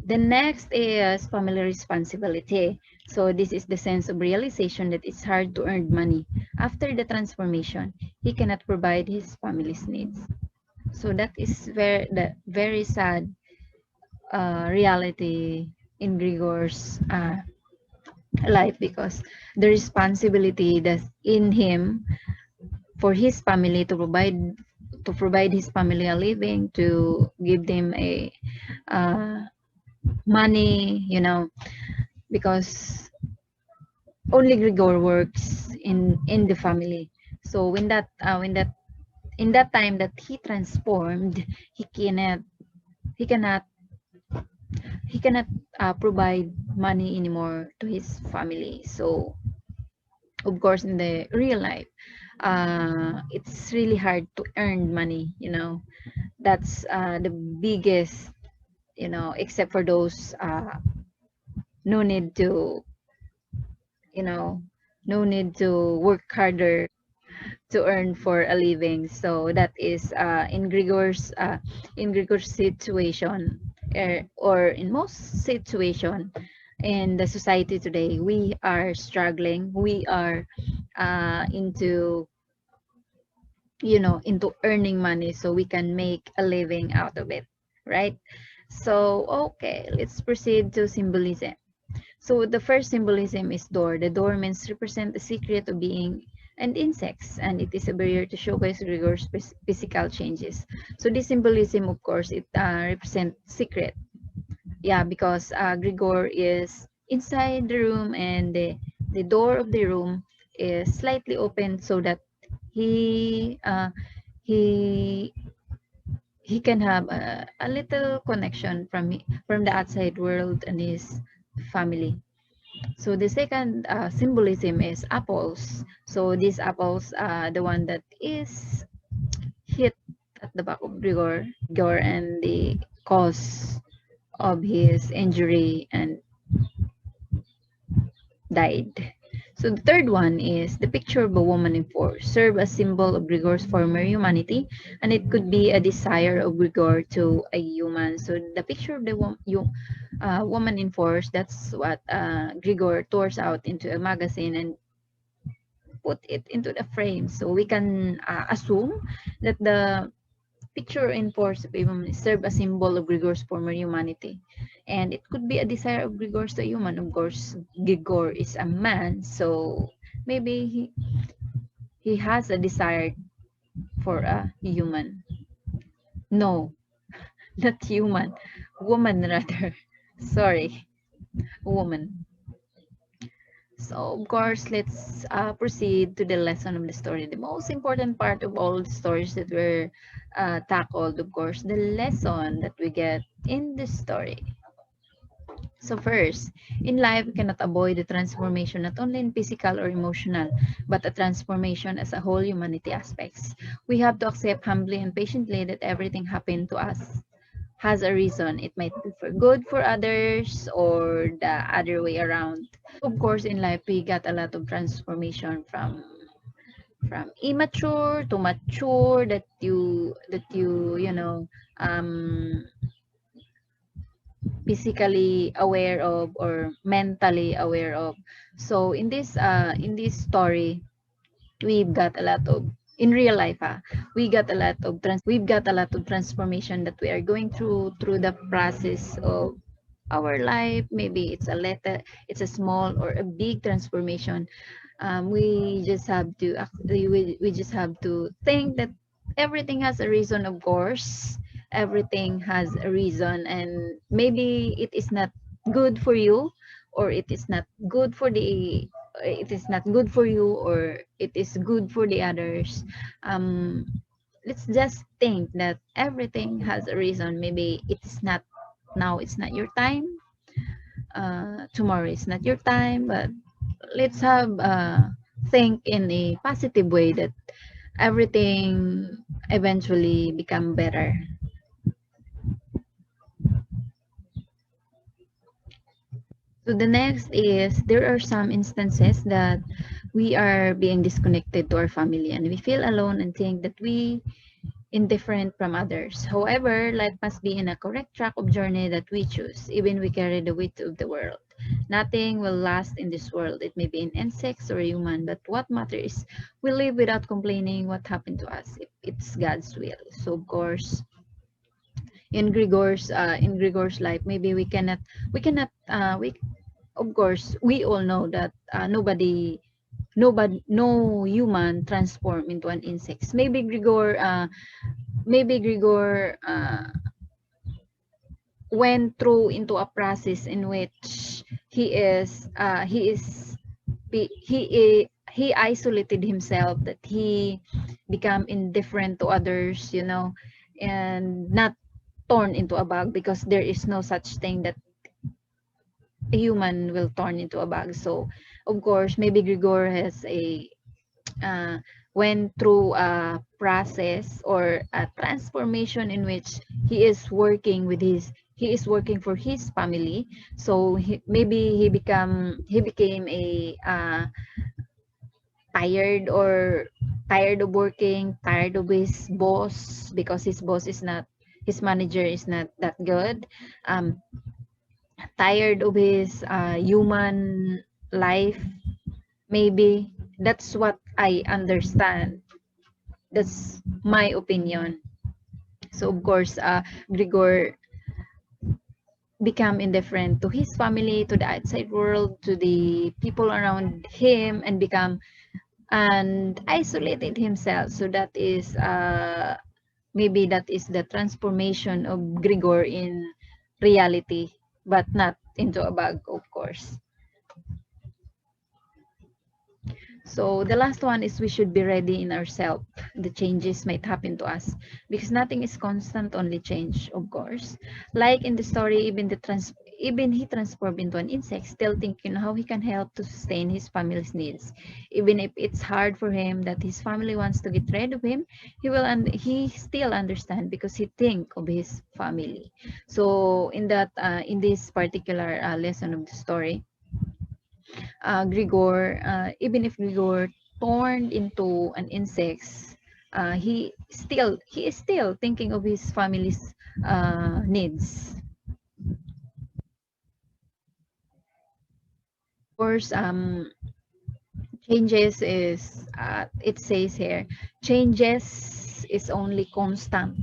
The next is family responsibility. So this is the sense of realization that it's hard to earn money. After the transformation, he cannot provide his family's needs. So that is the very sad reality in Grigor's life, because the responsibility that's in him for his family to provide his family a living, to give them a uh, money, because only Grigor works in the family. So in that time that he transformed, he cannot he cannot he cannot provide money anymore to his family. So of course, in the real life, it's really hard to earn money. That's the biggest, except for those no need to you know no need to work harder to earn for a living. So that is in Gregor's situation, or in most situation in the society today. We are struggling, we are into into earning money so we can make a living out of it, right? So okay, let's proceed to symbolism. So the first symbolism is door. The door means represent the secret of being and insects, and it is a barrier to showcase Gregor's physical changes. So this symbolism, of course, it represents secret. Yeah, because Gregor is inside the room, and the door of the room is slightly open so that he uh, he he can have a little connection from the outside world and his family. So the second symbolism is apples. So these apples, the one that is hit at the back of Grigor, and the cause of his injury and died. So the third one is the picture of a woman in force, serve as symbol of Grigor's former humanity, and it could be a desire of Grigor to a human. So the picture of the woman in force, that's what Grigor tours out into a magazine and put it into the frame. So we can assume that the picture in force of a woman serve a symbol of Grigor's former humanity. And it could be a desire of Grigor's to a human. Of course, Grigor is a man, so maybe he has a desire for a human. No, not human. Woman rather. Sorry, woman. So, of course, let's proceed to the lesson of the story. The most important part of all the stories that were tackled, of course, the lesson that we get in the story. So first, in life, we cannot avoid the transformation not only in physical or emotional, but a transformation as a whole humanity aspects. We have to accept humbly and patiently that everything happened to us has a reason. It might be for good for others or the other way around. Of course, in life, we got a lot of transformation from immature to mature, that you um physically aware of or mentally aware of. So in this story, we've got a lot of in real life, we've got a lot of transformation that we are going through the process of our life. Maybe it's a small or a big transformation. We just have to we just have to think that everything has a reason. Of course, everything has a reason, and maybe it is not good for you, or it is not good for you, or it is good for the others. um let's just think that everything has a reason. Maybe it is not now, it's not your time. Tomorrow is not your time, but let's have think in a positive way that everything eventually become better. So the next is there are some instances that we are being disconnected to our family, and we feel alone and think that indifferent from others. However, life must be in a correct track of journey that we choose, even we carry the weight of the world. Nothing will last in this world. It may be an insect or a human, but what matters is we live without complaining what happened to us if it's God's will. So of course, in Gregor's life, maybe we of course we all know that no human transform into an insect. Maybe Grigor went through into a process in which he isolated himself, that he become indifferent to others, and not torn into a bag, because there is no such thing that a human will turn into a bag. So of course maybe Grigor has a uh, went through a process or a transformation in which he is working for his family. So maybe he became a tired or tired of working, tired of his boss, because his manager is not that good. Tired of his human life, maybe. That's what I understand. That's my opinion. So of course, Grigor become indifferent to his family, to the outside world, to the people around him, and become and isolated himself. So that is maybe that is the transformation of Grigor in reality, but not into a bag, of course. So the last one is we should be ready in ourselves. The changes might happen to us because nothing is constant, only change, of course. Like in the story, even he transformed into an insect, still thinking how he can help to sustain his family's needs. Even if it's hard for him that his family wants to get rid of him, he still understand because he think of his family. So in this particular lesson of the story, even if Grigor turned into an insect, he is still thinking of his family's needs. Of course, changes is it says here, changes is only constant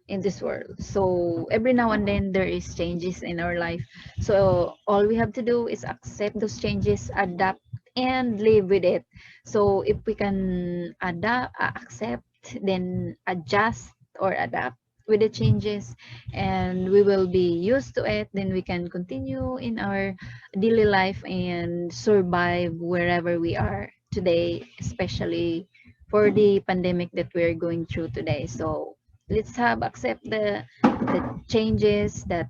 in this world. So every now and then there is changes in our life. So all we have to do is accept those changes, adapt, and live with it. So if we can accept, then adjust or adapt with the changes, and we will be used to it, then we can continue in our daily life and survive wherever we are today, especially for the pandemic that we're going through today. So let's have accept the changes, that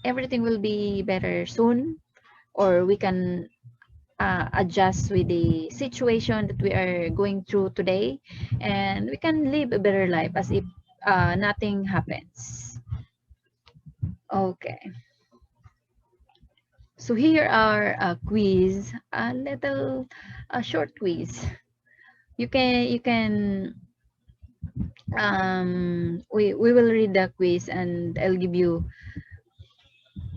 everything will be better soon, or we can adjust with the situation that we are going through today, and we can live a better life as if nothing happens. Okay, so here are a quiz, a short quiz. You can we will read the quiz, and I'll give you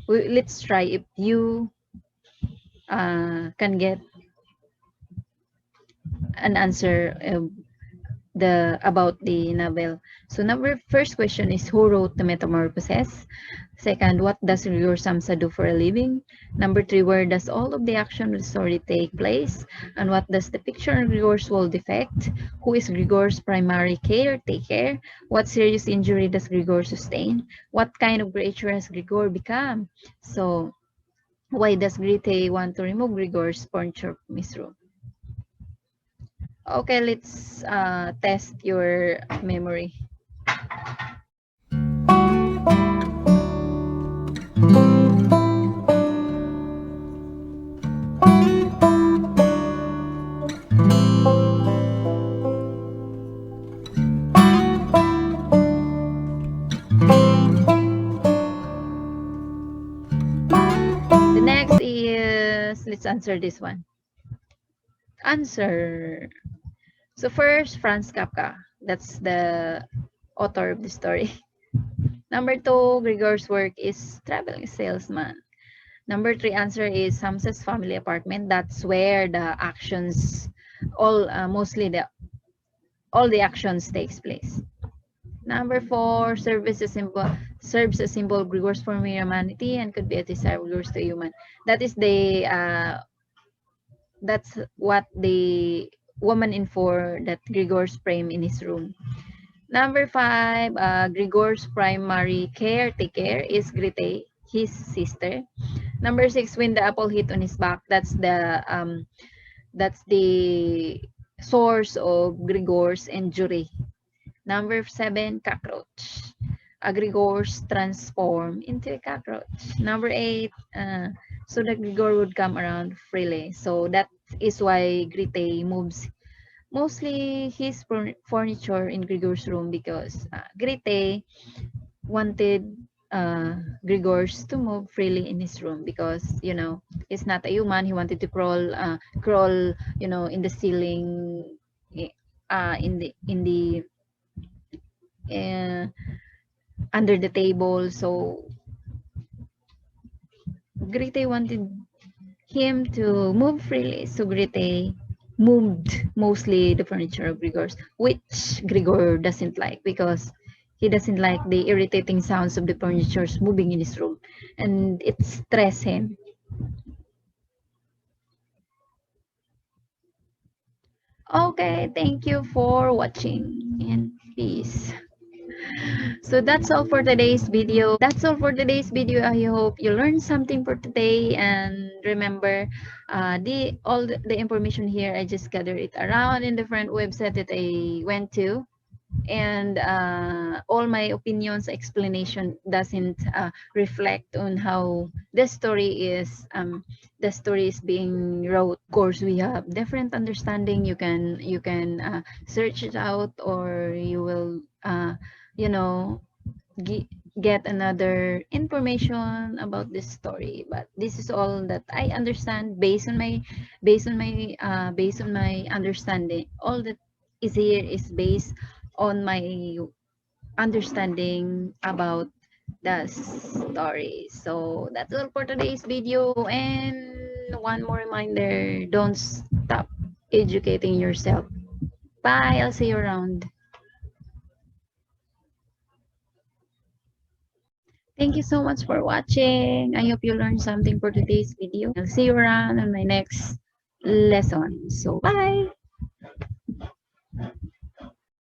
let's try if you can get an answer the about the novel. So number first question is, who wrote the Metamorphosis? Second, what does Rigor Samsa do for a living? Number three, where does all of the action of the story take place? And what does the picture on Grigor's wall depict? Who is Grigor's primary caretaker? What serious injury does Grigor sustain? What kind of creature has Grigor become? So why does Grite want to remove Grigor's furniture from his room? Okay, let's test your memory. The next is, let's answer this one. Answer. So first, Franz Kafka. That's the author of the story. Number 2, Gregor's work is traveling salesman. Number 3 answer is Samsa's family apartment. That's where the actions, mostly all the actions takes place. Number 4, serves a symbol of Gregor's form of humanity and could be a desire of Gregor's to human. That is that's what the woman in 4 that Gregor's frame in his room. Number 5, Gregor's primary caretaker is Grete, his sister. Number 6, when the apple hit on his back, that's the source of Gregor's injury. Number 7, cockroach. Gregor's transform into a cockroach. Number 8, so that Gregor would come around freely. So that is why Grete moves mostly his furniture in Gregor's room because Grete wanted Gregor's to move freely in his room because he's not a human. He wanted to crawl in the ceiling, in the uh, under the table. So Grete wanted him to move freely. So Grete moved mostly the furniture of Gregor's, which Gregor doesn't like because he doesn't like the irritating sounds of the furniture moving in his room, and it stresses him. Okay, thank you for watching and peace. So that's all for today's video. I hope you learned something for today, and remember, the information here I just gathered it around in different website that I went to, and all my opinions explanation doesn't reflect on how the story is being wrote. Of course, we have different understanding. You can search it out, or you will you know get another information about this story. But this is all that I understand based on my understanding. All that is here is based on my understanding about the story. So that's all for today's video, and one more reminder, don't stop educating yourself. Bye, I'll see you around. Thank you so much for watching. I hope you learned something for today's video. I'll see you around on my next lesson. So bye.